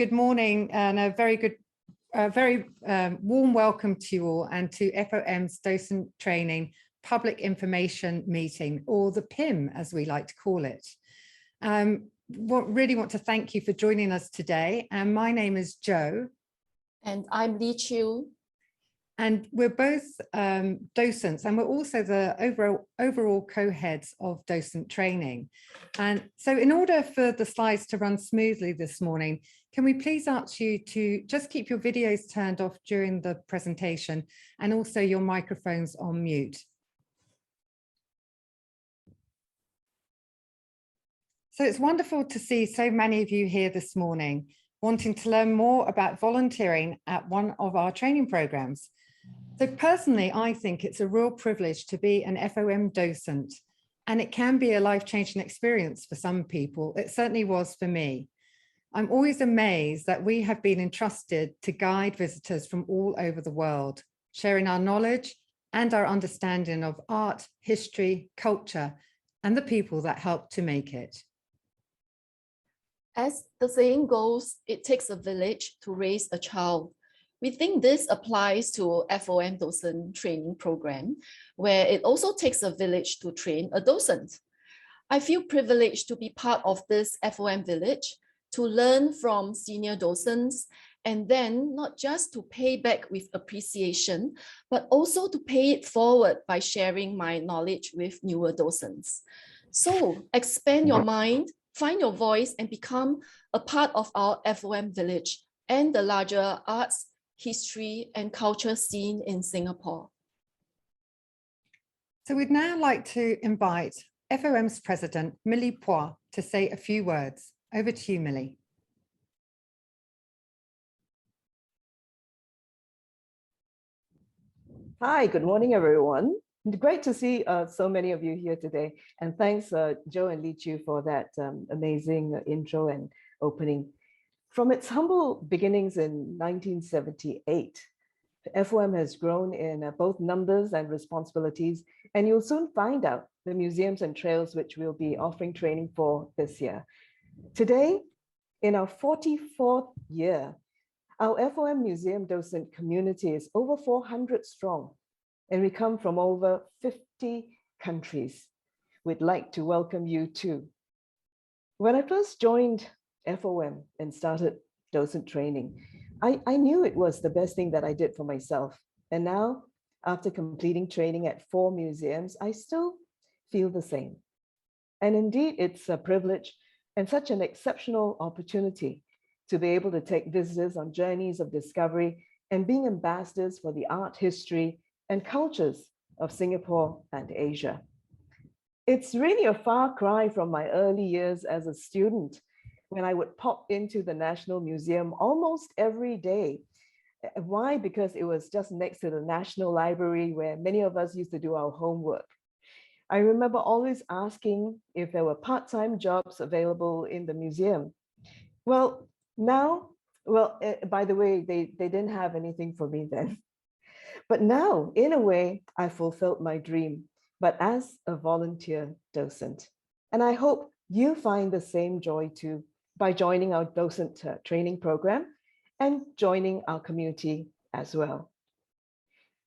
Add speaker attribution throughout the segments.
Speaker 1: good morning and a very warm welcome to you all and to FOM's Docent Training Public Information Meeting, or the PIM as we like to call it. Really want to thank you for joining us today. And my name is Jo.
Speaker 2: And I'm Li Chu.
Speaker 1: And we're both docents, and we're also the overall co-heads of docent training. And so in order for the slides to run smoothly this morning, can we please ask you to just keep your videos turned off during the presentation and also your microphones on mute. So it's wonderful to see so many of you here this morning wanting to learn more about volunteering at one of our training programs. So personally, I think it's a real privilege to be an FOM docent, and it can be a life-changing experience for some people. It certainly was for me. I'm always amazed that we have been entrusted to guide visitors from all over the world, sharing our knowledge and our understanding of art, history, culture, and the people that help to make it.
Speaker 2: As the saying goes, it takes a village to raise a child. We think this applies to FOM docent training program, where it also takes a village to train a docent. I feel privileged to be part of this FOM village, to learn from senior docents, and then not just to pay back with appreciation, but also to pay it forward by sharing my knowledge with newer docents. So expand your mind, find your voice, and become a part of our FOM village and the larger arts, history, and culture scene in Singapore.
Speaker 1: So we'd now like to invite FOM's president, Millie Poir, to say a few words. Over to you, Millie.
Speaker 3: Hi, good morning, everyone. Great to see so many of you here today. And thanks, Jo and Li Chu, for that amazing intro and opening. From its humble beginnings in 1978, FOM has grown in both numbers and responsibilities, and you'll soon find out the museums and trails which we'll be offering training for this year. Today, in our 44th year, our FOM museum docent community is over 400 strong, and we come from over 50 countries. We'd like to welcome you too. When I first joined FOM and started docent training, I knew it was the best thing that I did for myself. And now, after completing training at 4 museums, I still feel the same. And indeed, it's a privilege and such an exceptional opportunity to be able to take visitors on journeys of discovery and being ambassadors for the art, history, and cultures of Singapore and Asia. It's really a far cry from my early years as a student, when I would pop into the National Museum almost every day. Why? Because it was just next to the National Library where many of us used to do our homework. I remember always asking if there were part-time jobs available in the museum. Well, now, by the way, they didn't have anything for me then. But now, in a way, I fulfilled my dream, but as a volunteer docent. And I hope you find the same joy too, by joining our docent training program and joining our community as well.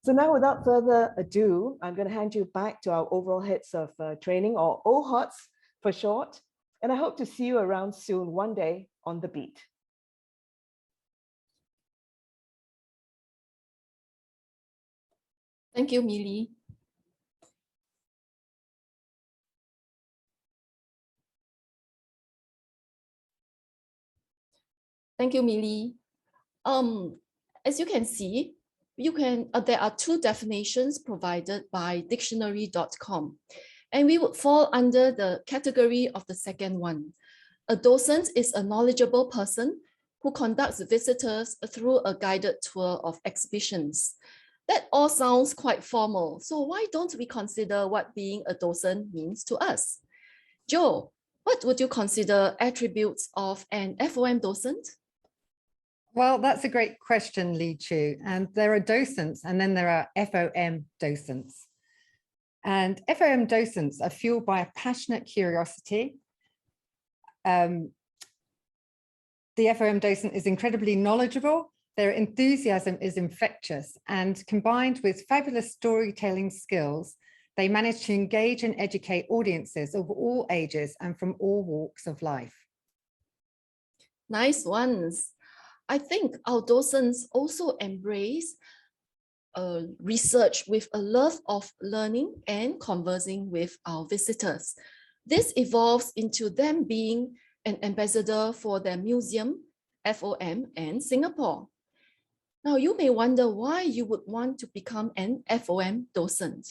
Speaker 3: So now, without further ado, I'm going to hand you back to our overall heads of training, or OHOTs for short. And I hope to see you around soon, one day on the beat.
Speaker 2: Thank you, Millie. Thank you, Millie. As you can see, there are 2 definitions provided by dictionary.com, and we would fall under the category of the second one. A docent is a knowledgeable person who conducts visitors through a guided tour of exhibitions. That all sounds quite formal, so why don't we consider what being a docent means to us? Jo, what would you consider attributes of an FOM docent?
Speaker 1: Well, that's a great question, Li Chu. And there are docents, and then there are FOM docents. And FOM docents are fueled by a passionate curiosity, The FOM docent is incredibly knowledgeable. Their enthusiasm is infectious, and combined with fabulous storytelling skills, they manage to engage and educate audiences of all ages and from all walks of life.
Speaker 2: Nice ones. I think our docents also embrace research with a love of learning and conversing with our visitors. This evolves into them being an ambassador for their museum, FOM, and Singapore. Now, you may wonder why you would want to become an FOM docent.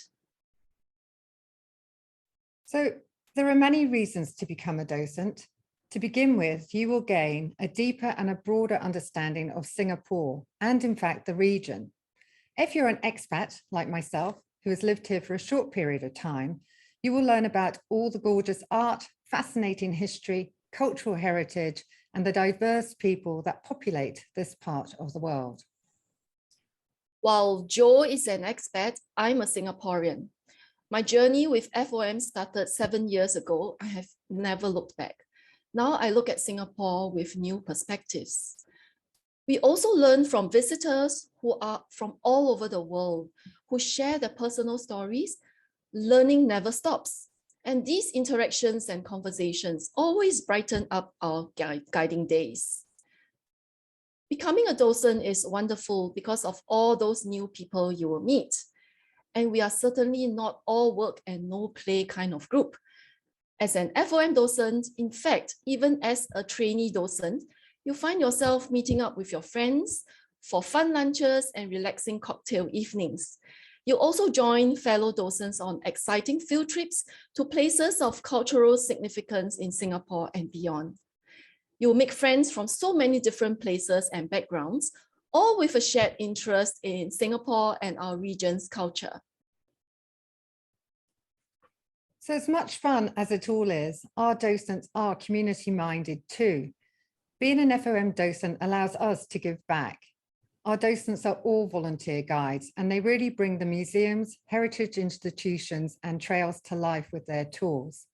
Speaker 1: So there are many reasons to become a docent. To begin with, you will gain a deeper and a broader understanding of Singapore and, in fact, the region. If you're an expat like myself, who has lived here for a short period of time, you will learn about all the gorgeous art, fascinating history, cultural heritage, and the diverse people that populate this part of the world.
Speaker 2: While Joe is an expat, I'm a Singaporean. My journey with FOM started 7 years ago. I have never looked back. Now I look at Singapore with new perspectives. We also learn from visitors who are from all over the world, who share their personal stories. Learning never stops. And these interactions and conversations always brighten up our guiding days. Becoming a docent is wonderful because of all those new people you will meet. And we are certainly not all work and no play kind of group. As an FOM docent, in fact, even as a trainee docent, you find yourself meeting up with your friends for fun lunches and relaxing cocktail evenings. You also join fellow docents on exciting field trips to places of cultural significance in Singapore and beyond. You'll make friends from so many different places and backgrounds, all with a shared interest in Singapore and our region's culture.
Speaker 1: So as much fun as it all is, our docents are community-minded too. Being an FOM docent allows us to give back. Our docents are all volunteer guides, and they really bring the museums, heritage institutions, and trails to life with their tours.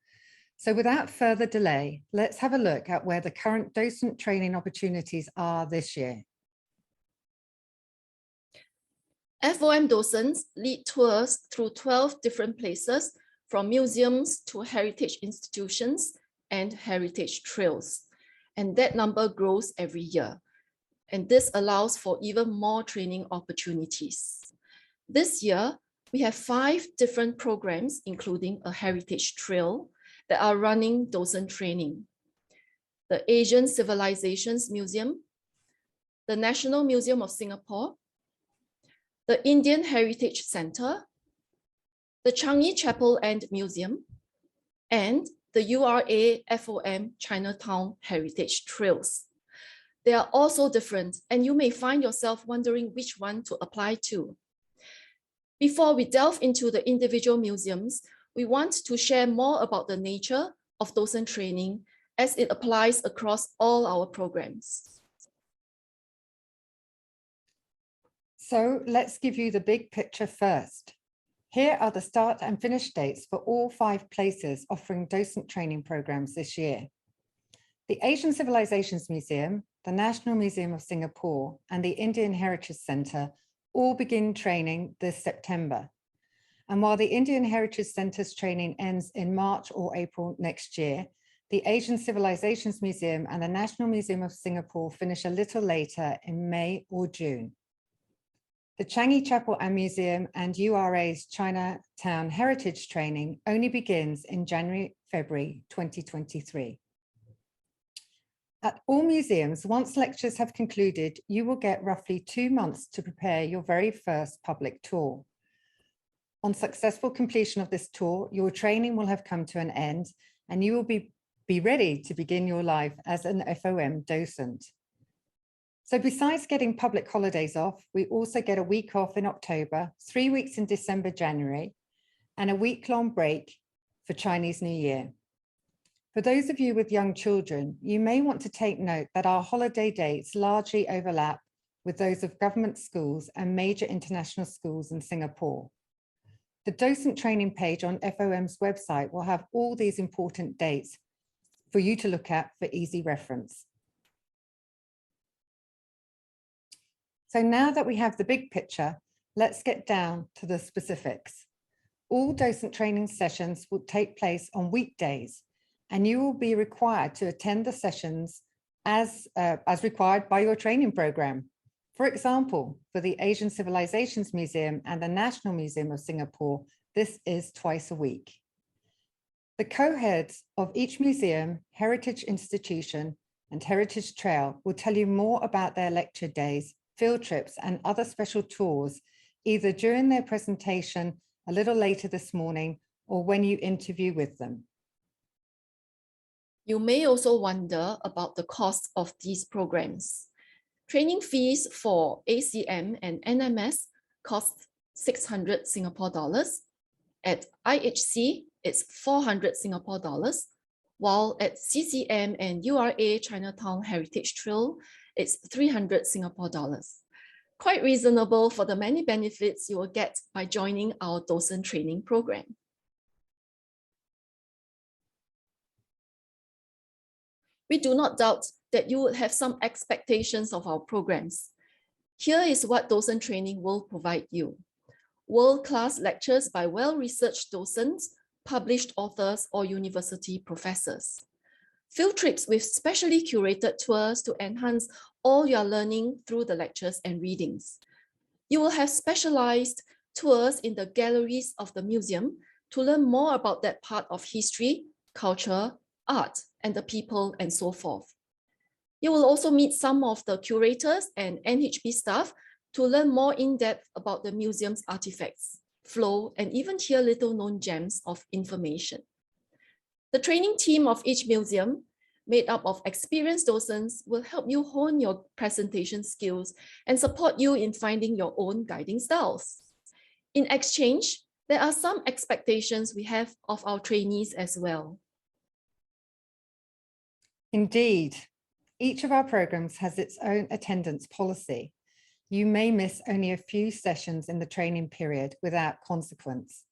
Speaker 1: So without further delay, let's have a look at where the current docent training opportunities are this year.
Speaker 2: FOM docents lead tours through 12 different places, from museums to heritage institutions and heritage trails. And that number grows every year. And this allows for even more training opportunities. This year, we have 5 different programs, including a heritage trail, that are running docent training. The Asian Civilizations Museum, the National Museum of Singapore, the Indian Heritage Center, the Changi Chapel and Museum, and the URA FOM Chinatown Heritage Trails. They are also different, and you may find yourself wondering which one to apply to. Before we delve into the individual museums, we want to share more about the nature of docent training as it applies across all our programs.
Speaker 1: So let's give you the big picture first. Here are the start and finish dates for all 5 places offering docent training programs this year. The Asian Civilizations Museum, the National Museum of Singapore, and the Indian Heritage Center all begin training this September. And while the Indian Heritage Center's training ends in March or April next year, the Asian Civilizations Museum and the National Museum of Singapore finish a little later in May or June. The Changi Chapel and Museum and URA's Chinatown Heritage training only begins in January, February 2023. At all museums, once lectures have concluded, you will get roughly 2 months to prepare your very first public tour. On successful completion of this tour, your training will have come to an end and you will be ready to begin your life as an FOM docent. So besides getting public holidays off, we also get a week off in October, 3 weeks in December, January, and a week-long break for Chinese New Year. For those of you with young children, you may want to take note that our holiday dates largely overlap with those of government schools and major international schools in Singapore. The docent training page on FOM's website will have all these important dates for you to look at for easy reference. So now that we have the big picture, let's get down to the specifics. All docent training sessions will take place on weekdays, and you will be required to attend the sessions as required by your training program. For example, for the Asian Civilizations Museum and the National Museum of Singapore, this is twice a week. The co-heads of each museum, heritage institution, and heritage trail will tell you more about their lecture days, field trips, and other special tours, either during their presentation a little later this morning or when you interview with them.
Speaker 2: You may also wonder about the cost of these programs. Training fees for ACM and NMS cost 600 Singapore dollars. At IHC, it's 400 Singapore dollars, while at CCM and URA Chinatown Heritage Trail, it's 300 Singapore dollars. Quite reasonable for the many benefits you will get by joining our docent training program. We do not doubt that you would have some expectations of our programs. Here is what docent training will provide you. World-class lectures by well-researched docents, published authors, or university professors. Field trips with specially curated tours to enhance all your learning through the lectures and readings. You will have specialized tours in the galleries of the museum to learn more about that part of history, culture, art, and the people, and so forth. You will also meet some of the curators and NHB staff to learn more in depth about the museum's artifacts, flow, and even hear little known gems of information. The training team of each museum, made up of experienced docents, will help you hone your presentation skills and support you in finding your own guiding styles. In exchange, there are some expectations we have of our trainees as well.
Speaker 1: Indeed, each of our programs has its own attendance policy. You may miss only a few sessions in the training period without consequence.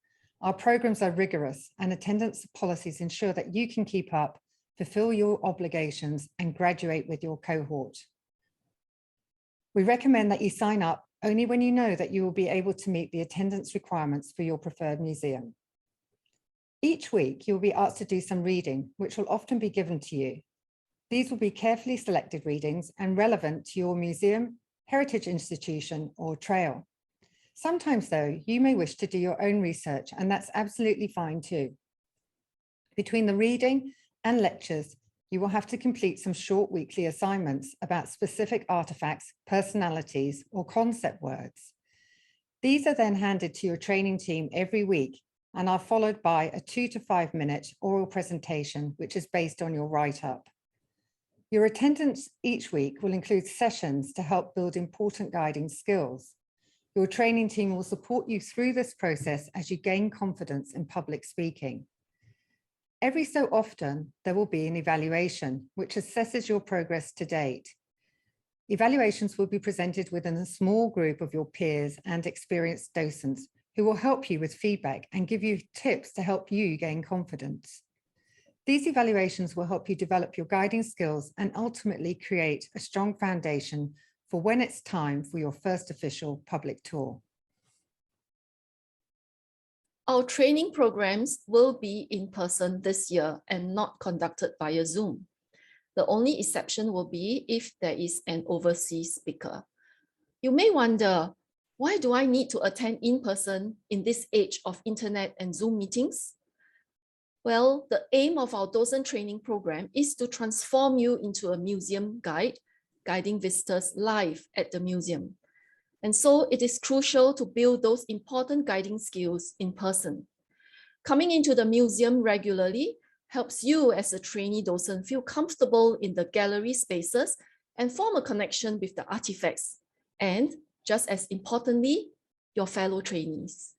Speaker 1: Our programs are rigorous, and attendance policies ensure that you can keep up, fulfill your obligations, and graduate with your cohort. We recommend that you sign up only when you know that you will be able to meet the attendance requirements for your preferred museum. Each week, you'll be asked to do some reading, which will often be given to you. These will be carefully selected readings and relevant to your museum, heritage institution, or trail. Sometimes, though, you may wish to do your own research, and that's absolutely fine too. Between the reading and lectures, you will have to complete some short weekly assignments about specific artifacts, personalities, or concept words. These are then handed to your training team every week and are followed by a 2 to 5 minute oral presentation, which is based on your write-up. Your attendance each week will include sessions to help build important guiding skills. Your training team will support you through this process as you gain confidence in public speaking. Every so often, there will be an evaluation, which assesses your progress to date. Evaluations will be presented within a small group of your peers and experienced docents who will help you with feedback and give you tips to help you gain confidence. These evaluations will help you develop your guiding skills and ultimately create a strong foundation for when it's time for your first official public tour.
Speaker 2: Our training programs will be in person this year and not conducted via Zoom. The only exception will be if there is an overseas speaker. You may wonder, why do I need to attend in person in this age of internet and Zoom meetings? Well, the aim of our docent training program is to transform you into a museum guide, guiding visitors live at the museum. And so it is crucial to build those important guiding skills in person. Coming into the museum regularly helps you as a trainee docent feel comfortable in the gallery spaces and form a connection with the artifacts, and just as importantly, your fellow trainees.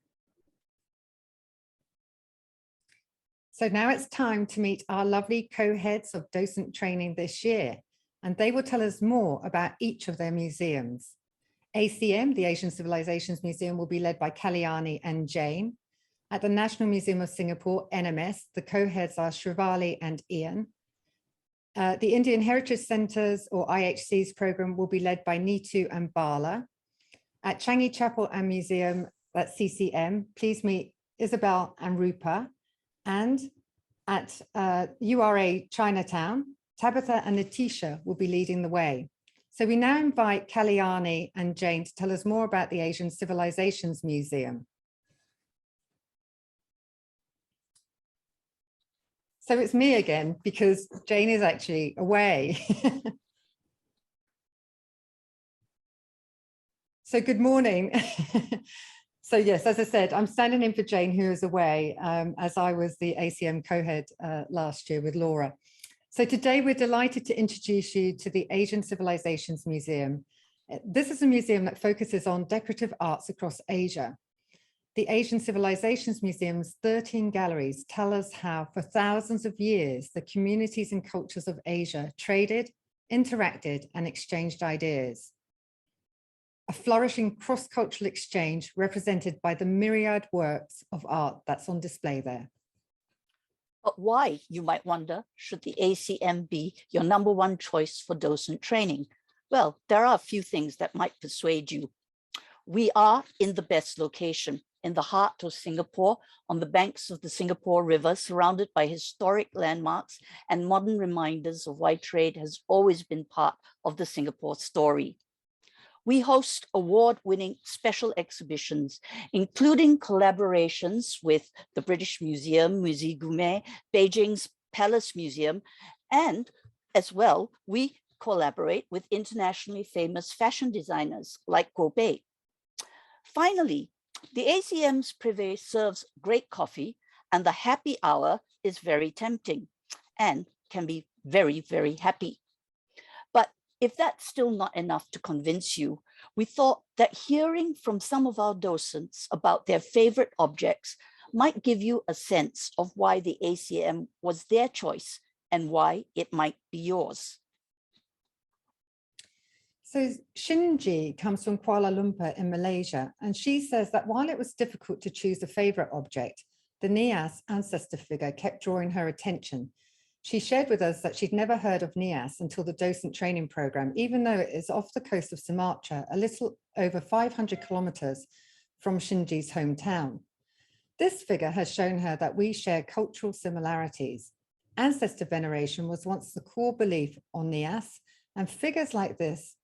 Speaker 1: So now it's time to meet our lovely co-heads of docent training this year, and they will tell us more about each of their museums. ACM, the Asian Civilizations Museum, will be led by Kalyani and Jane. At the National Museum of Singapore, NMS, the co-heads are Shrivali and Ian. The Indian Heritage Centres or IHC's program will be led by Neetu and Bala. At Changi Chapel and Museum, that's CCM, please meet Isabel and Rupa. And at URA Chinatown, Tabitha and Natisha will be leading the way. So we now invite Kalyani and Jane to tell us more about the Asian Civilizations Museum. So it's me again, because Jane is actually away. So good morning. So yes, as I said, I'm standing in for Jane, who is away, as I was the ACM co-head last year with Laura. So today we're delighted to introduce you to the Asian Civilizations Museum. This is a museum that focuses on decorative arts across Asia. The Asian Civilizations Museum's 13 galleries tell us how for thousands of years, the communities and cultures of Asia traded, interacted, and exchanged ideas. A flourishing cross-cultural exchange represented by the myriad works of art that's on display there.
Speaker 4: But why, you might wonder, should the ACM be your #1 choice for docent training? Well, there are a few things that might persuade you. We are in the best location, in the heart of Singapore, on the banks of the Singapore River, surrounded by historic landmarks and modern reminders of why trade has always been part of the Singapore story. We host award-winning special exhibitions, including collaborations with the British Museum, Musée Goumet, Beijing's Palace Museum, and as well, we collaborate with internationally famous fashion designers like Gobe. Finally, the ACM's privé serves great coffee, and the happy hour is very tempting and can be very, very happy. But if that's still not enough to convince you, we thought that hearing from some of our docents about their favorite objects might give you a sense of why the ACM was their choice and why it might be yours.
Speaker 1: So Shinji comes from Kuala Lumpur in Malaysia, and she says that while it was difficult to choose a favorite object, the Nias ancestor figure kept drawing her attention. She shared with us that she'd never heard of Nias until the docent training program, even though it is off the coast of Sumatra, a little over 500 kilometers from Shinji's hometown. This figure has shown her that we share cultural similarities. Ancestor veneration was once the core belief on Nias, and figures like this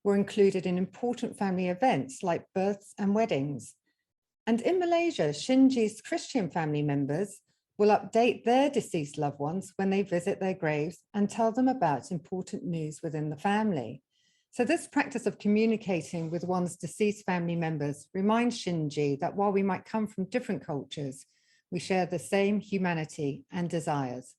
Speaker 1: were included in important family events like births and weddings. And in Malaysia, Shinji's Christian family members will update their deceased loved ones when they visit their graves and tell them about important news within the family. So this practice of communicating with one's deceased family members reminds Shinji that while we might come from different cultures, we share the same humanity and desires.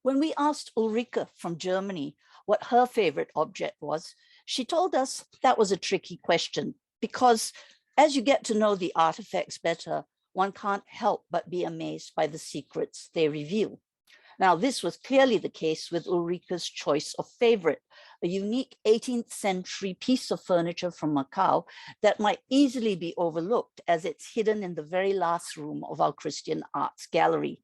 Speaker 4: When we asked Ulrike from Germany what her favorite object was, she told us that was a tricky question because as you get to know the artifacts better, one can't help but be amazed by the secrets they reveal. Now, this was clearly the case with Ulrike's choice of favorite, a unique 18th century piece of furniture from Macau that might easily be overlooked as it's hidden in the very last room of our Christian Arts Gallery.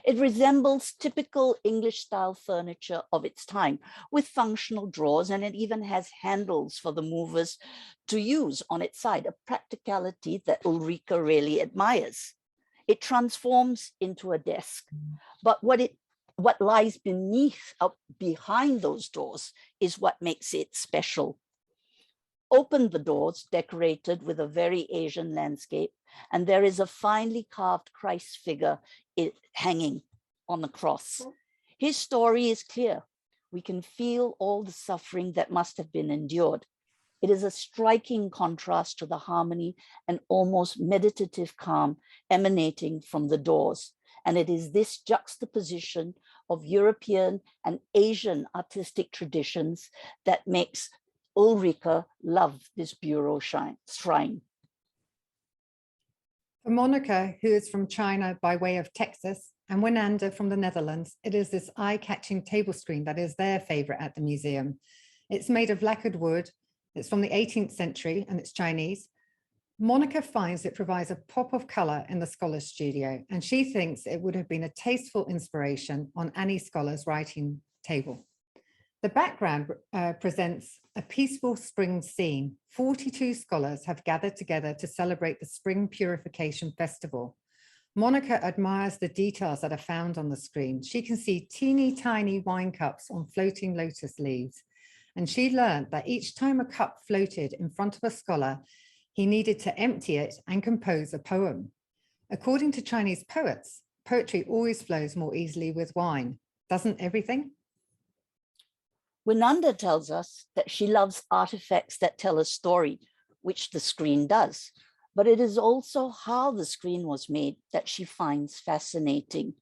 Speaker 4: It resembles typical English-style furniture of its time with functional drawers, and it even has handles for the movers to use on its side, a practicality that Ulrike really admires. It transforms into a desk, but what lies behind those doors is what makes it special. Open the doors, decorated with a very Asian landscape, and there is a finely carved Christ figure hanging on the cross. His story is clear. We can feel all the suffering that must have been endured. It is a striking contrast to the harmony and almost meditative calm emanating from the doors. And it is this juxtaposition of European and Asian artistic traditions that makes Ulrike love this bureau shrine.
Speaker 1: For Monica, who is from China by way of Texas, and Winanda from the Netherlands, it is this eye-catching table screen that is their favorite at the museum. It's made of lacquered wood. It's from the 18th century and it's Chinese. Monica finds it provides a pop of colour in the Scholars Studio, and she thinks it would have been a tasteful inspiration on any scholar's writing table. The background presents a peaceful spring scene. 42 scholars have gathered together to celebrate the Spring Purification Festival. Monica admires the details that are found on the screen. She can see teeny tiny wine cups on floating lotus leaves. And she learned that each time a cup floated in front of a scholar, he needed to empty it and compose a poem. According to Chinese poets, poetry always flows more easily with wine. Doesn't everything?
Speaker 4: Winanda tells us that she loves artifacts that tell a story, which the screen does, but it is also how the screen was made that she finds fascinating.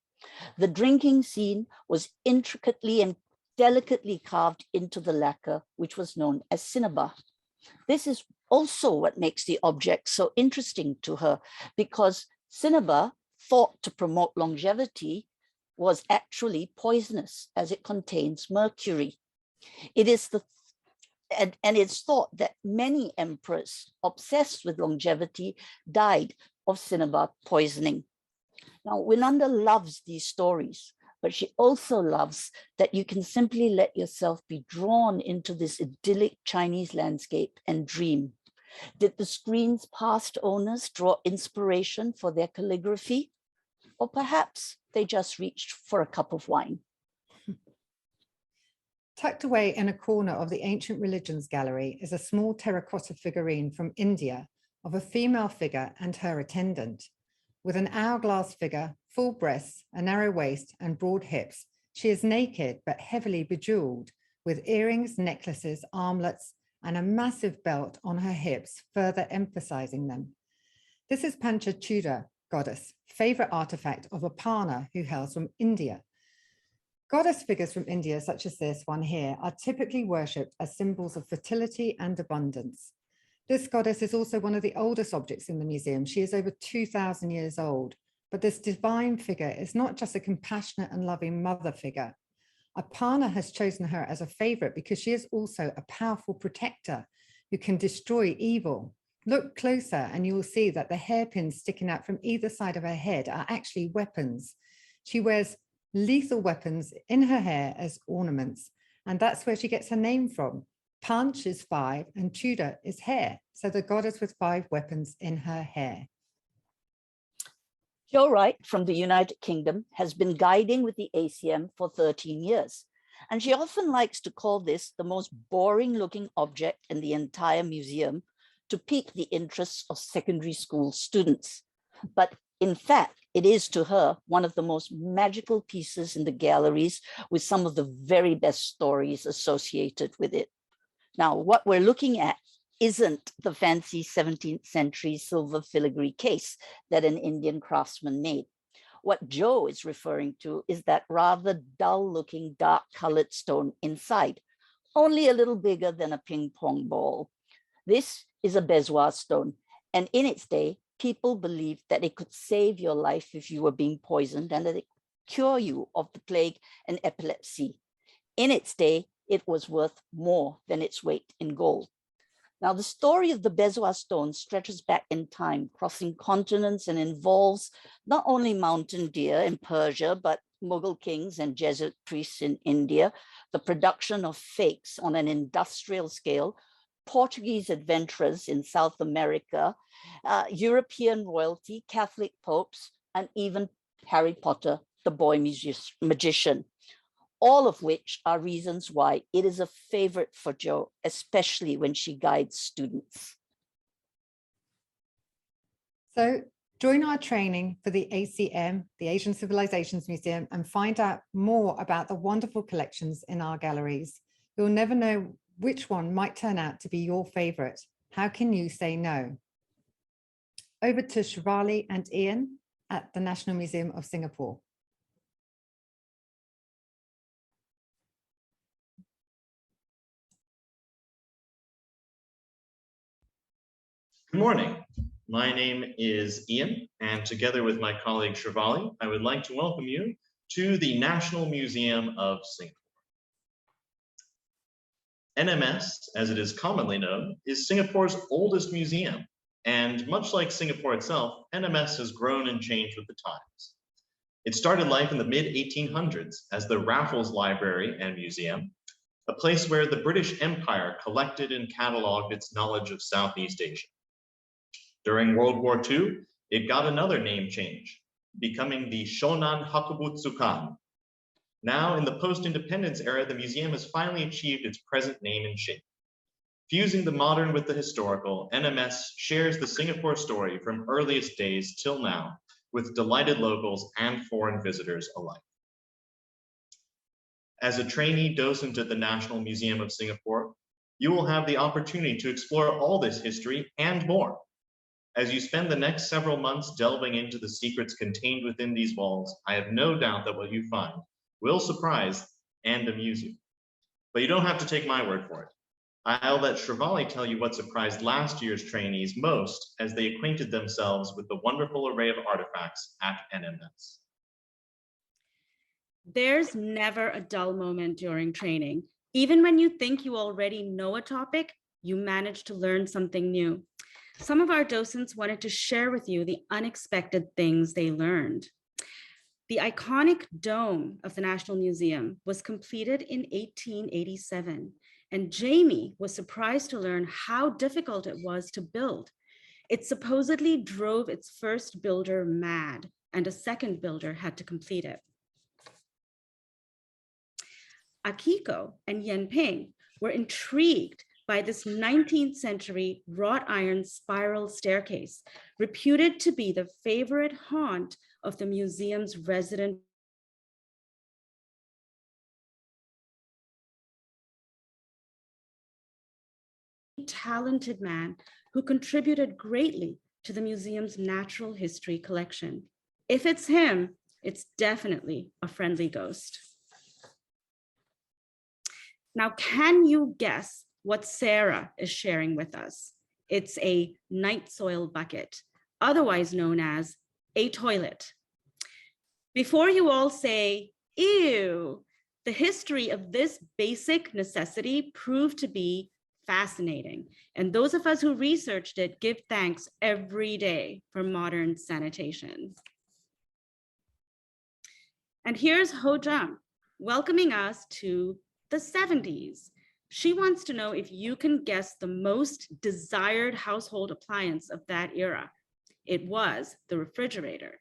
Speaker 4: The drinking scene was intricately and delicately carved into the lacquer, which was known as cinnabar. This is also what makes the object so interesting to her, because cinnabar, thought to promote longevity, was actually poisonous as it contains mercury. It is and it's thought that many emperors obsessed with longevity died of cinnabar poisoning. Now, Winanda loves these stories, but she also loves that you can simply let yourself be drawn into this idyllic Chinese landscape and dream. Did the screen's past owners draw inspiration for their calligraphy? Or perhaps they just reached for a cup of wine.
Speaker 1: Tucked away in a corner of the Ancient Religions Gallery is a small terracotta figurine from India of a female figure and her attendant. With an hourglass figure, full breasts, a narrow waist, and broad hips, she is naked but heavily bejeweled, with earrings, necklaces, armlets, and a massive belt on her hips, further emphasizing them. This is Panchachuda goddess, favorite artifact of Aparna, who hails from India. Goddess figures from India, such as this one here, are typically worshipped as symbols of fertility and abundance. This goddess is also one of the oldest objects in the museum. She is over 2,000 years old, but this divine figure is not just a compassionate and loving mother figure. Aparna has chosen her as a favorite because she is also a powerful protector who can destroy evil. Look closer and you will see that the hairpins sticking out from either side of her head are actually weapons. She wears lethal weapons in her hair as ornaments, and that's where she gets her name from. Panch is 5 and Chuda is hair, so the goddess with 5 weapons in her hair.
Speaker 4: Jo Wright from the United Kingdom has been guiding with the ACM for 13 years, and she often likes to call this the most boring looking object in the entire museum to pique the interests of secondary school students. But in fact, it is to her one of the most magical pieces in the galleries, with some of the very best stories associated with it. Now, what we're looking at isn't the fancy 17th century silver filigree case that an Indian craftsman made. What Jo is referring to is that rather dull looking dark colored stone inside, only a little bigger than a ping pong ball. This is a bezoar stone, and in its day, people believed that it could save your life if you were being poisoned and that it could cure you of the plague and epilepsy. In its day, it was worth more than its weight in gold. Now, the story of the bezoar stone stretches back in time, crossing continents, and involves not only mountain deer in Persia, but Mughal kings and Jesuit priests in India, the production of fakes on an industrial scale, Portuguese adventurers in South America, European royalty, Catholic popes, and even Harry Potter, the boy magician, all of which are reasons why it is a favorite for Jo, especially when she guides students.
Speaker 1: So join our training for the ACM, the Asian Civilizations Museum, and find out more about the wonderful collections in our galleries. You'll never know which one might turn out to be your favorite. How can you say no? Over to Shivali and Ian at the National Museum of Singapore.
Speaker 5: Good morning. My name is Ian, and together with my colleague Shivali, I would like to welcome you to the National Museum of Singapore. NMS, as it is commonly known, is Singapore's oldest museum And much like Singapore itself, NMS has grown and changed with the times. It started life in the mid-1800s as the Raffles Library and Museum, a place where the British Empire collected and cataloged its knowledge of Southeast Asia. During World War II, it got another name change, becoming the Shonan Hakubutsukan. Now, in the post-independence era, the museum has finally achieved its present name and shape. Fusing the modern with the historical, NMS shares the Singapore story from earliest days till now with delighted locals and foreign visitors alike. As a trainee docent at the National Museum of Singapore, you will have the opportunity to explore all this history and more. As you spend the next several months delving into the secrets contained within these walls, I have no doubt that what you find will surprise and amuse you. But you don't have to take my word for it. I'll let Shravali tell you what surprised last year's trainees most as they acquainted themselves with the wonderful array of artifacts at NMS.
Speaker 6: There's never a dull moment during training. Even when you think you already know a topic, you manage to learn something new. Some of our docents wanted to share with you the unexpected things they learned. The iconic dome of the National Museum was completed in 1887, and Jamie was surprised to learn how difficult it was to build. It supposedly drove its first builder mad, and a second builder had to complete it. Akiko and Yenping were intrigued by this 19th century wrought iron spiral staircase, reputed to be the favorite haunt of the museum's resident talented man who contributed greatly to the museum's natural history collection. If it's him, it's definitely a friendly ghost. Now, can you guess what Sarah is sharing with us? It's a night soil bucket, otherwise known as a toilet. Before you all say, ew, the history of this basic necessity proved to be fascinating. And those of us who researched it give thanks every day for modern sanitation. And here's Ho Jung welcoming us to the 70s. She wants to know if you can guess the most desired household appliance of that era. It was the refrigerator.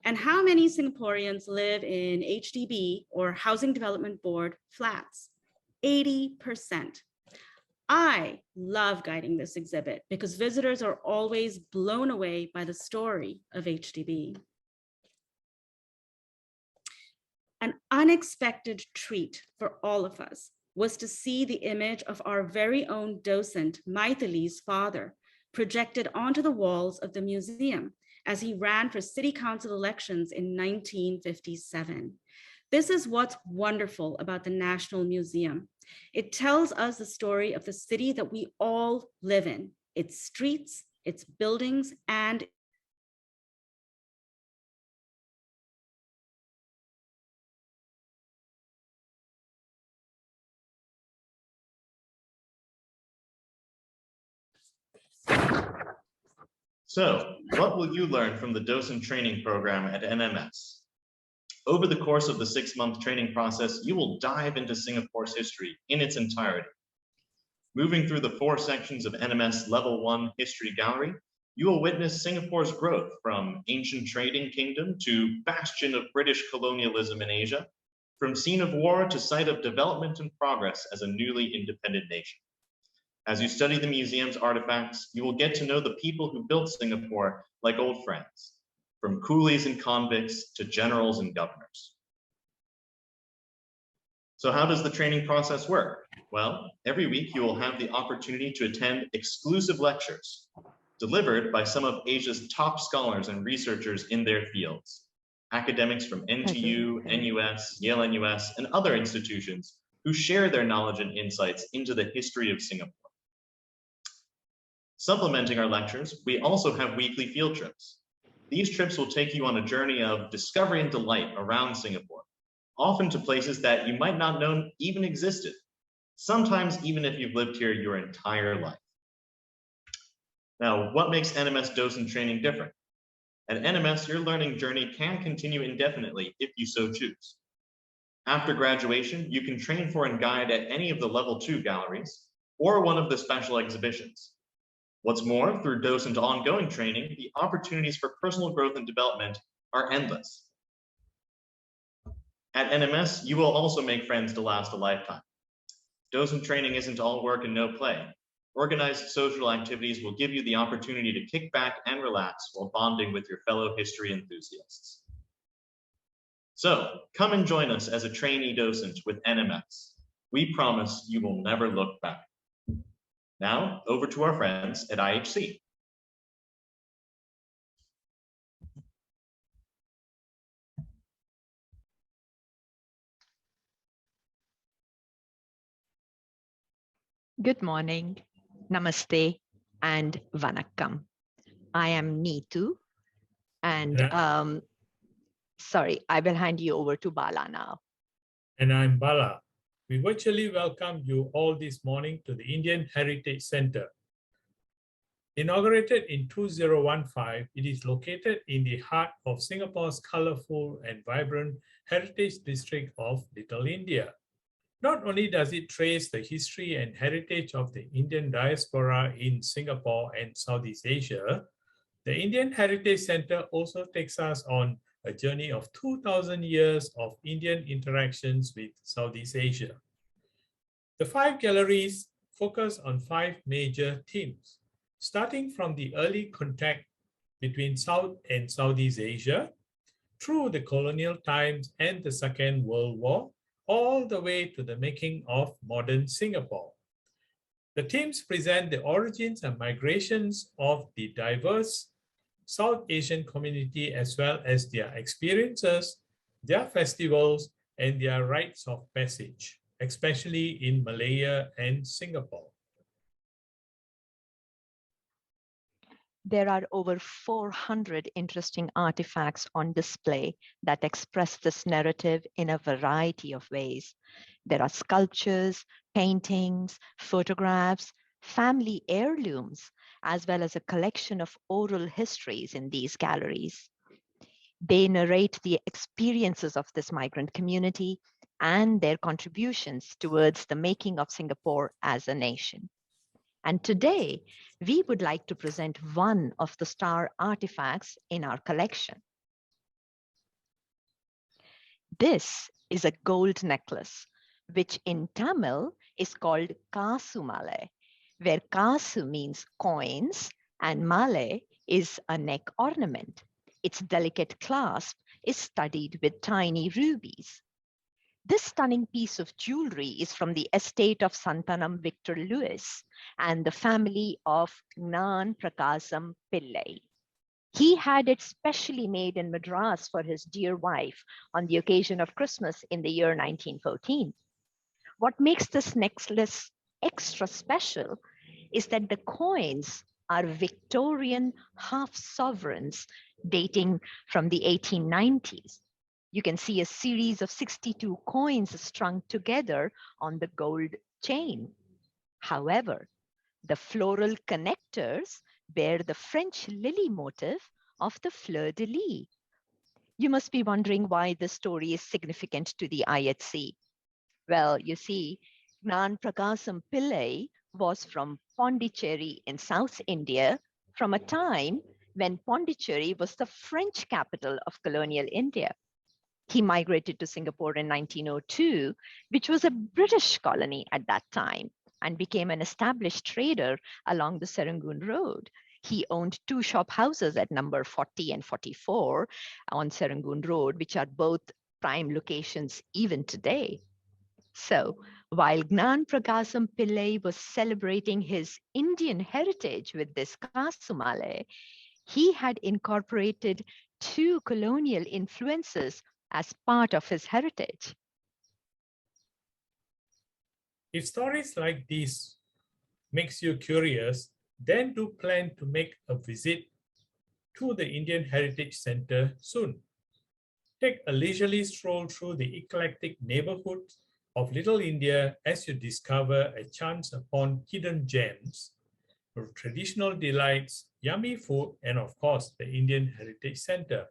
Speaker 6: And how many Singaporeans live in HDB or Housing Development Board flats? 80%. I love guiding this exhibit because visitors are always blown away by the story of HDB. An unexpected treat for all of us was to see the image of our very own docent, Maithili's father, projected onto the walls of the museum as he ran for city council elections in 1957. This is what's wonderful about the National Museum. It tells us the story of the city that we all live in, its streets, its buildings, and
Speaker 5: So, what will you learn from the docent training program at NMS? Over the course of the 6-month training process, you will dive into Singapore's history in its entirety. Moving through the 4 sections of NMS Level 1 History Gallery, you will witness Singapore's growth from ancient trading kingdom to bastion of British colonialism in Asia, from scene of war to site of development and progress as a newly independent nation. As you study the museum's artifacts, you will get to know the people who built Singapore like old friends, from coolies and convicts to generals and governors. So how does the training process work? Well, every week you will have the opportunity to attend exclusive lectures delivered by some of Asia's top scholars and researchers in their fields, academics from NTU, NUS, Yale NUS, and other institutions who share their knowledge and insights into the history of Singapore. Supplementing our lectures, we also have weekly field trips. These trips will take you on a journey of discovery and delight around Singapore, often to places that you might not know even existed, sometimes even if you've lived here your entire life. Now, what makes NMS docent training different? At NMS, your learning journey can continue indefinitely if you so choose. After graduation, you can train for and guide at any of the Level 2 galleries or one of the special exhibitions. What's more, through docent ongoing training, the opportunities for personal growth and development are endless. At NMS, you will also make friends to last a lifetime. Docent training isn't all work and no play. Organized social activities will give you the opportunity to kick back and relax while bonding with your fellow history enthusiasts. So, come and join us as a trainee docent with NMS. We promise you will never look back. Now, over to our friends at IHC.
Speaker 7: Good morning, namaste, and vanakkam. I am Neetu, and sorry, I will hand you over to Bala now.
Speaker 8: And I'm Bala. We virtually welcome you all this morning to the Indian Heritage Center. Inaugurated in 2015, it is located in the heart of Singapore's colorful and vibrant heritage district of Little India. Not only does it trace the history and heritage of the Indian diaspora in Singapore and Southeast Asia, the Indian Heritage Center also takes us on a journey of 2,000 years of Indian interactions with Southeast Asia. The 5 galleries focus on 5 major themes, starting from the early contact between South and Southeast Asia, through the colonial times and the Second World War, all the way to the making of modern Singapore. The themes present the origins and migrations of the diverse South Asian community, as well as their experiences, their festivals, and their rites of passage, especially in Malaya and Singapore.
Speaker 7: There are over 400 interesting artifacts on display that express this narrative in a variety of ways. There are sculptures, paintings, photographs, family heirlooms, as well as a collection of oral histories in these galleries. They narrate the experiences of this migrant community and their contributions towards the making of Singapore as a nation. And today, we would like to present one of the star artifacts in our collection. This is a gold necklace, which in Tamil is called Kasu Male, where Kasu means coins and Male is a neck ornament. Its delicate clasp is studded with tiny rubies. This stunning piece of jewelry is from the estate of Santanam Victor Lewis and the family of Gnan Prakasam Pillai. He had it specially made in Madras for his dear wife on the occasion of Christmas in the year 1914. What makes this necklace extra special is that the coins are Victorian half sovereigns dating from the 1890s. You can see a series of 62 coins strung together on the gold chain. However, the floral connectors bear the French lily motif of the fleur-de-lis. You must be wondering why this story is significant to the IHC. Well, you see, Gnan Prakasam Pillai was from Pondicherry in South India from a time when Pondicherry was the French capital of colonial India. He migrated to Singapore in 1902, which was a British colony at that time, and became an established trader along the Serangoon Road. He owned 2 shop houses at number 40 and 44 on Serangoon Road, which are both prime locations even today. So while Gnan Prakasam Pillai was celebrating his Indian heritage with this Kasu Male, he had incorporated 2 colonial influences as part of his heritage.
Speaker 8: If stories like these makes you curious, then do plan to make a visit to the Indian Heritage Center soon. Take a leisurely stroll through the eclectic neighborhoods of Little India as you discover a chance upon hidden gems traditional delights, yummy food, and of course, the Indian Heritage Center.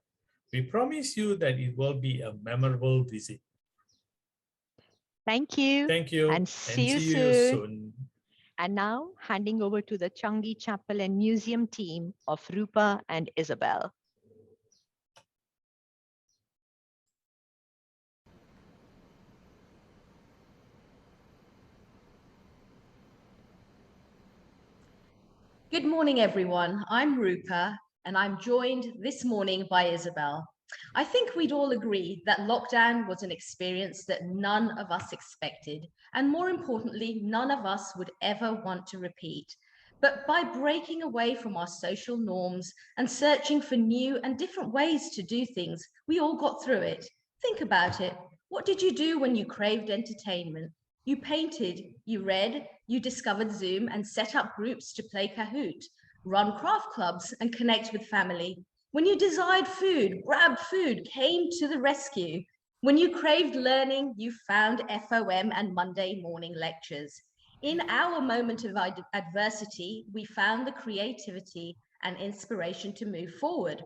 Speaker 8: We promise you that it will be a memorable visit.
Speaker 7: Thank you.
Speaker 8: Thank you,
Speaker 7: And
Speaker 8: and
Speaker 7: see you
Speaker 8: see you
Speaker 7: soon.
Speaker 8: soon.
Speaker 7: And now handing over to the Changi Chapel and Museum team of Rupa and Isabel.
Speaker 9: Good morning, everyone. I'm Rupa, and I'm joined this morning by Isabel. I think we'd all agree that lockdown was an experience that none of us expected, and more importantly, none of us would ever want to repeat. But by breaking away from our social norms and searching for new and different ways to do things, we all got through it. Think about it. What did you do when you craved entertainment? You painted, you read, you discovered Zoom and set up groups to play Kahoot, run craft clubs and connect with family. When you desired food, grabbed food, came to the rescue. When you craved learning, you found FOM and Monday morning lectures. In our moment of adversity, we found the creativity and inspiration to move forward.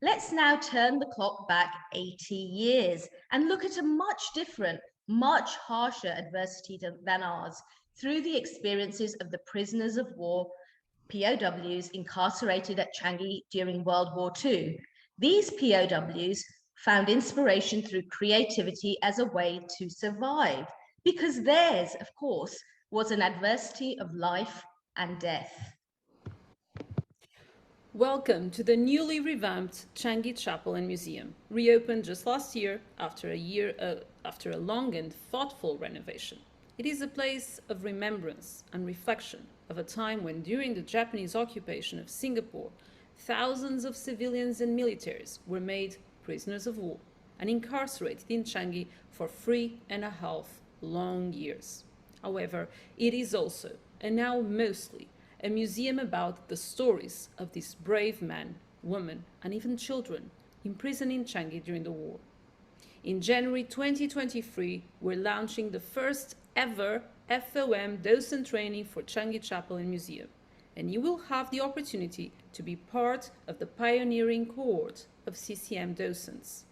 Speaker 9: Let's now turn the clock back 80 years and look at a much different, much harsher adversity than ours through the experiences of the prisoners of war, POWs incarcerated at Changi during World War II. These POWs found inspiration through creativity as a way to survive, because theirs, of course, was an adversity of life and death.
Speaker 10: Welcome to the newly revamped Changi Chapel and Museum, reopened just last year after a long and thoughtful renovation. It is a place of remembrance and reflection of a time when, during the Japanese occupation of Singapore, thousands of civilians and militaries were made prisoners of war and incarcerated in Changi for 3.5 long years. However, it is also, and now mostly, a museum about the stories of these brave men, women, and even children imprisoned in Changi during the war. In January 2023, we're launching the first ever FOM docent training for Changi Chapel and Museum, and you will have the opportunity to be part of the pioneering cohort of CCM docents.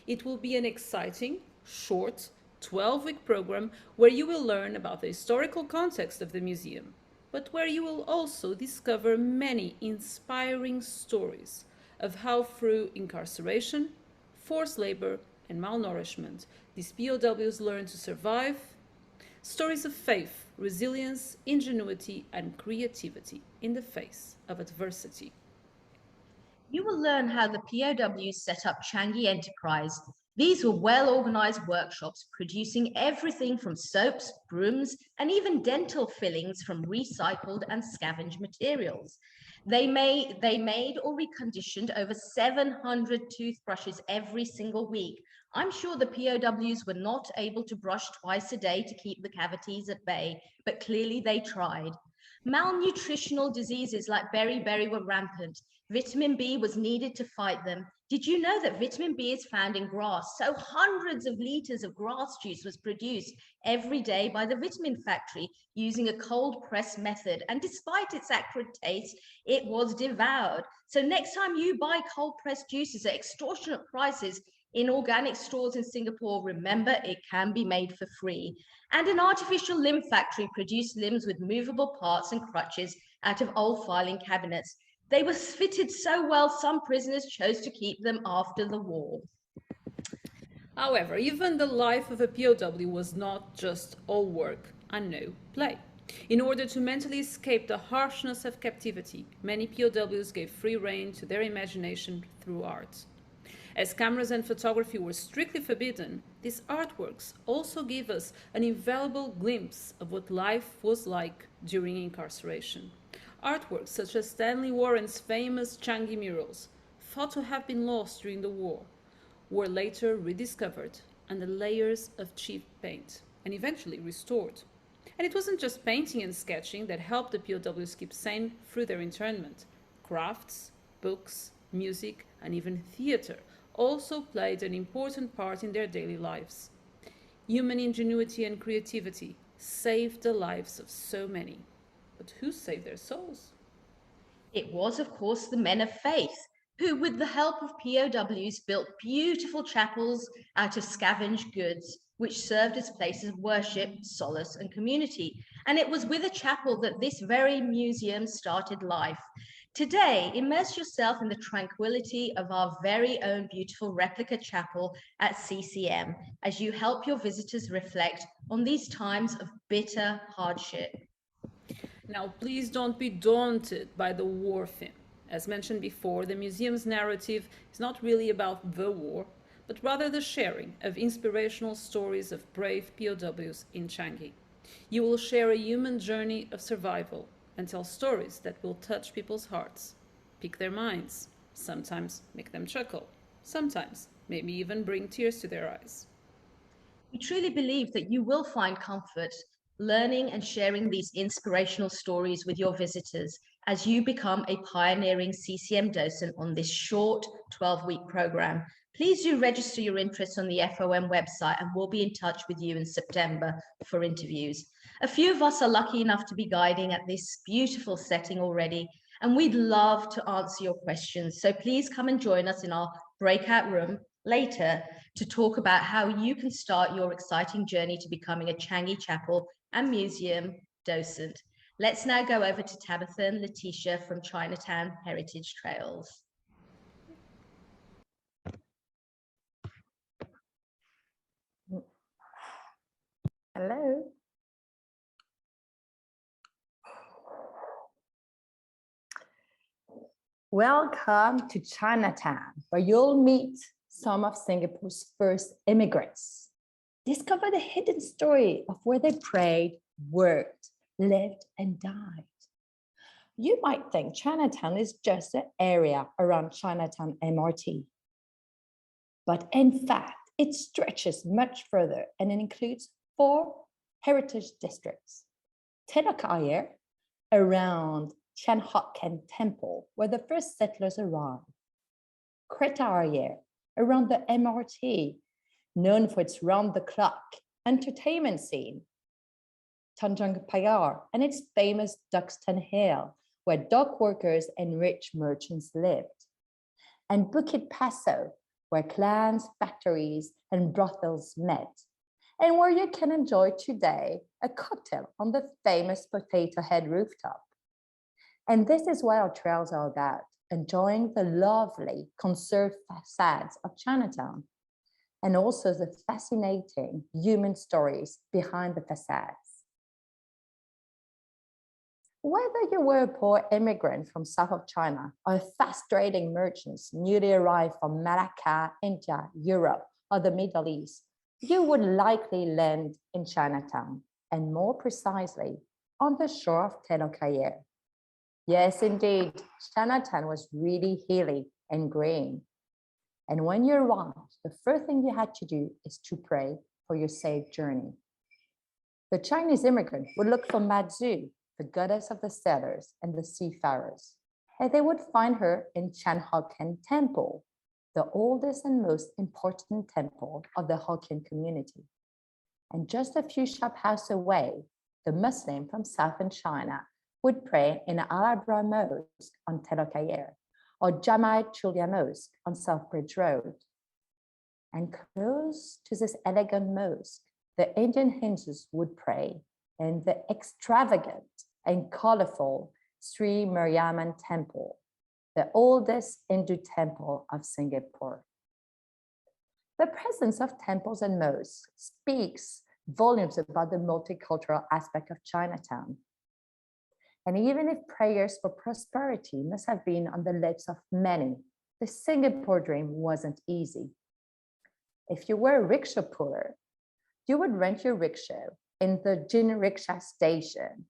Speaker 10: It will be an exciting, short, 12-week program where you will learn about the historical context of the museum, but where you will also discover many inspiring stories of how through incarceration, forced labor, and malnourishment, these POWs learn to survive, stories of faith, resilience, ingenuity, and creativity in the face of adversity.
Speaker 9: You will learn how the POWs set up Changi Enterprise. These were well-organized workshops producing everything from soaps, brooms, and even dental fillings from recycled and scavenged materials. They made or reconditioned over 700 toothbrushes every single week. I'm sure the POWs were not able to brush twice a day to keep the cavities at bay, but clearly they tried. Malnutritional diseases like beriberi were rampant. Vitamin B was needed to fight them. Did you know that vitamin B is found in grass? So hundreds of liters of grass juice was produced every day by the vitamin factory using a cold press method. And despite its acrid taste, it was devoured. So next time you buy cold pressed juices at extortionate prices in organic stores in Singapore, remember it can be made for free. And an artificial limb factory produced limbs with movable parts and crutches out of old filing cabinets. They were fitted so well, some prisoners chose to keep them after the war.
Speaker 10: However, even the life of a POW was not just all work and no play. In order to mentally escape the harshness of captivity, many POWs gave free rein to their imagination through art. As cameras and photography were strictly forbidden, these artworks also gave us an invaluable glimpse of what life was like during incarceration. Artworks such as Stanley Warren's famous Changi murals, thought to have been lost during the war, were later rediscovered under layers of cheap paint and eventually restored. And it wasn't just painting and sketching that helped the POWs keep sane through their internment. Crafts, books, music, and even theater also played an important part in their daily lives. Human ingenuity and creativity saved the lives of so many. But who saved their souls?
Speaker 9: It was, of course, the men of faith, who, with the help of POWs, built beautiful chapels out of scavenged goods, which served as places of worship, solace, and community. And it was with a chapel that this very museum started life. Today, immerse yourself in the tranquility of our very own beautiful replica chapel at CCM as you help your visitors reflect on these times of bitter hardship.
Speaker 10: Now, please don't be daunted by the war theme. As mentioned before, the museum's narrative is not really about the war, but rather the sharing of inspirational stories of brave POWs in Changi. You will share a human journey of survival and tell stories that will touch people's hearts, pique their minds, sometimes make them chuckle, sometimes maybe even bring tears to their eyes.
Speaker 9: We truly believe that you will find comfort learning and sharing these inspirational stories with your visitors as you become a pioneering CCM docent on this short 12-week program. Please do register your interest on the FOM website and we'll be in touch with you in September for interviews. A few of us are lucky enough to be guiding at this beautiful setting already, and we'd love to answer your questions. So please come and join us in our breakout room later to talk about how you can start your exciting journey to becoming a Changi Chapel and Museum docent. Let's now go over to Tabitha and Letitia from Chinatown Heritage Trails.
Speaker 11: Hello. Welcome to Chinatown, where you'll meet some of Singapore's first immigrants. Discover the hidden story of where they prayed, worked, lived, and died. You might think Chinatown is just an area around Chinatown MRT. But in fact, it stretches much further and it includes 4 heritage districts. Telok Ayer, around Chan Hot Ken Temple, where the first settlers arrived. Kreta Ayer, around the MRT, known for its round-the-clock entertainment scene. Tanjung Pagar and its famous Duxton Hill, where dock workers and rich merchants lived. And Bukit Paso, where clans, factories, and brothels met, and where you can enjoy today a cocktail on the famous Potato Head rooftop. And this is what our trails are about, enjoying the lovely conserved facades of Chinatown, and also the fascinating human stories behind the facades. Whether you were a poor immigrant from south of China or fast-trading merchants newly arrived from Malacca, India, Europe, or the Middle East, you would likely land in Chinatown, and more precisely, on the shore of Telok Ayer. Yes, indeed, Chinatown was really hilly and green. And when you arrived, the first thing you had to do is to pray for your safe journey. The Chinese immigrant would look for Madzu, the goddess of the sailors and the seafarers, and they would find her in Chan Hokkien Temple, the oldest and most important temple of the Hokkien community. And just a few shop houses away, the Muslim from southern China would pray in Al-Abra Mosque on Telok Ayer, or Jamaat Chulia Mosque on Southbridge Road. And close to this elegant mosque, the Indian Hindus would pray in the extravagant and colorful Sri Mariamman Temple, the oldest Hindu temple of Singapore. The presence of temples and mosques speaks volumes about the multicultural aspect of Chinatown. And even if prayers for prosperity must have been on the lips of many, the Singapore dream wasn't easy. If you were a rickshaw puller, you would rent your rickshaw in the Jin Rickshaw station.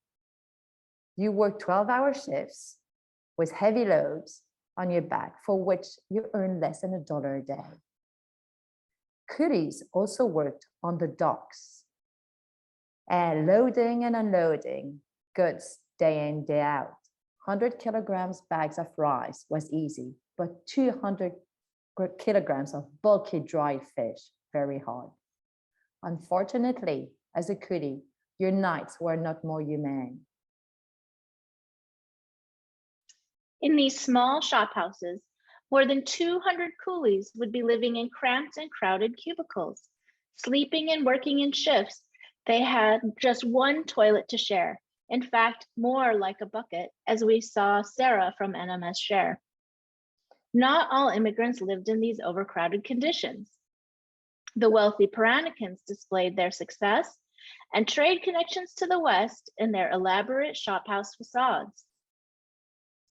Speaker 11: You work 12-hour shifts with heavy loads on your back, for which you earn less than $1 a day. Coolies also worked on the docks and loading and unloading goods day in, day out. 100 kilograms bags of rice was easy, but 200 kilograms of bulky dried fish, very hard. Unfortunately, as a coolie, your nights were not more humane.
Speaker 12: In these small shop houses, more than 200 coolies would be living in cramped and crowded cubicles, sleeping and working in shifts. They had just one toilet to share. In fact, more like a bucket, as we saw Sarah from NMS share. Not all immigrants lived in these overcrowded conditions. The wealthy Peranicans displayed their success and trade connections to the West in their elaborate shophouse facades.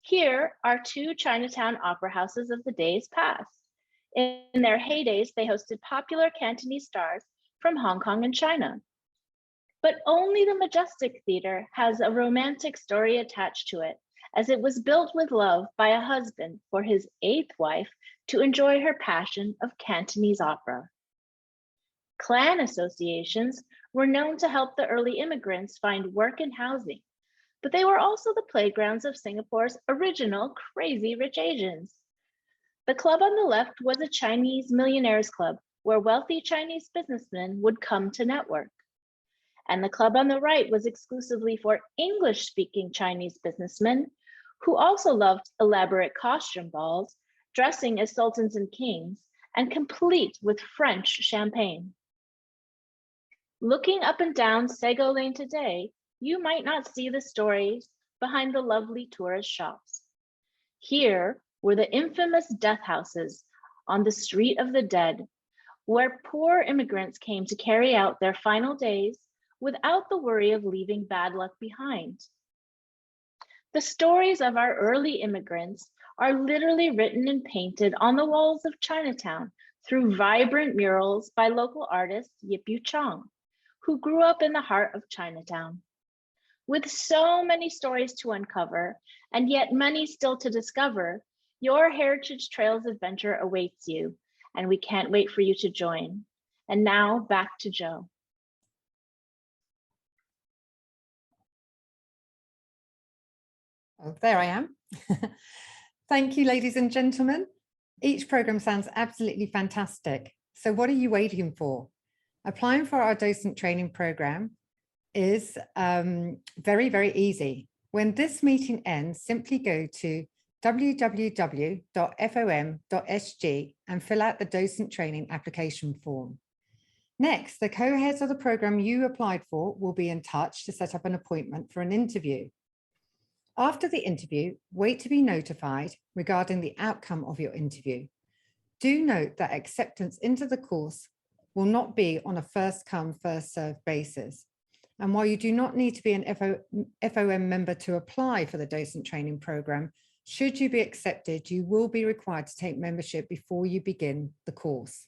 Speaker 12: Here are two Chinatown opera houses of the days past. In their heydays, they hosted popular Cantonese stars from Hong Kong and China. But only the Majestic Theater has a romantic story attached to it, as it was built with love by a husband for his 8th wife to enjoy her passion of Cantonese opera. Clan associations were known to help the early immigrants find work and housing, but they were also the playgrounds of Singapore's original Crazy Rich Asians. The club on the left was a Chinese millionaires club where wealthy Chinese businessmen would come to network. And the club on the right was exclusively for English-speaking Chinese businessmen who also loved elaborate costume balls, dressing as sultans and kings, and complete with French champagne. Looking up and down Sego Lane today, you might not see the stories behind the lovely tourist shops. Here were the infamous death houses on the Street of the Dead, where poor immigrants came to carry out their final days without the worry of leaving bad luck behind. The stories of our early immigrants are literally written and painted on the walls of Chinatown through vibrant murals by local artist Yip Yu Chong, who grew up in the heart of Chinatown. With so many stories to uncover, and yet many still to discover, your Heritage Trails adventure awaits you, and we can't wait for you to join. And now back to Joe.
Speaker 1: Oh, there I am. Thank you, ladies and gentlemen. Each program sounds absolutely fantastic. So what are you waiting for? Applying for our docent training program is very, very easy. When this meeting ends, simply go to www.fom.sg and fill out the docent training application form. Next, the co-heads of the program you applied for will be in touch to set up an appointment for an interview. After the interview, wait to be notified regarding the outcome of your interview. Do note that acceptance into the course will not be on a first come, first served basis. And while you do not need to be an FOM member to apply for the docent training program, should you be accepted, you will be required to take membership before you begin the course.